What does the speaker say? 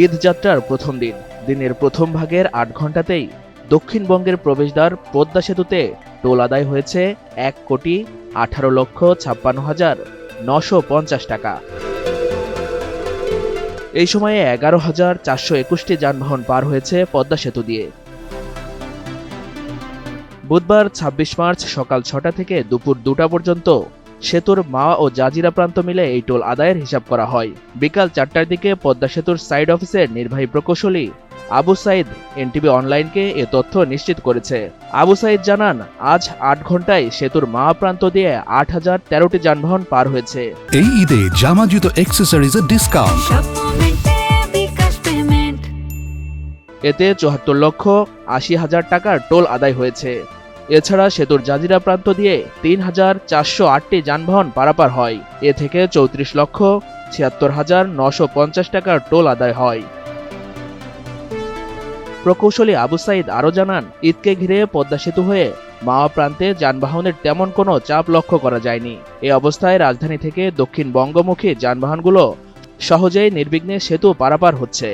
ঈদ যাত্রার প্রথম দিন। দিনের প্রথম ভাগের ৮ ঘণ্টাতেই দক্ষিণবঙ্গের প্রবেশদ্বার পদ্মা সেতুতে টোল আদায় হয়েছে ১,১৮,৫৬,৯৫০ টাকা। এই সময়ে ১১,৪২১টি যানবাহন পার হয়েছে পদ্মা সেতু দিয়ে। বুধবার ২৬ মার্চ সকাল ৬টা থেকে দুপুর ২টা পর্যন্ত সেতুর মা ও জাজিরা প্রান্ত মিলে এই টোল আদায়ের হিসাব করা হয়। বিকাল ৪টার দিকে পদ্মা সেতুর সাইড অফিসের নির্বাহী প্রকৌশলী আবু সাইদ এনটিভি অনলাইনকে এ তথ্য নিশ্চিত করেছে। আবু সাইদ জানান, আজ ৮ ঘণ্টায় সেতুর মা প্রান্ত দিয়ে ৮,০১৩টি যানবাহন পার হয়েছে। এই ঈদে জামা জুতো অ্যাক্সেসরিজের ডিসকাউন্ট। এতে ৭৪,৮০,০০০ টাকার টোল আদায় হয়েছে। এছাড়া সেতুর জাজিরা প্রান্ত দিয়ে ৩,৪০৮টি যানবাহন পারাপার হয়। এ থেকে ৩৪,৭৬,৯৫০ টাকার টোল আদায় হয়। প্রকৌশলী আবু সাইদ আরও জানান, ঈদকে ঘিরে পদ্মা সেতু হয়ে মাওয়া প্রান্তে যানবাহনের তেমন কোনো চাপ লক্ষ্য করা যায়নি। এ অবস্থায় রাজধানী থেকে দক্ষিণবঙ্গমুখী যানবাহনগুলো সহজেই নির্বিঘ্নে সেতু পারাপার হচ্ছে।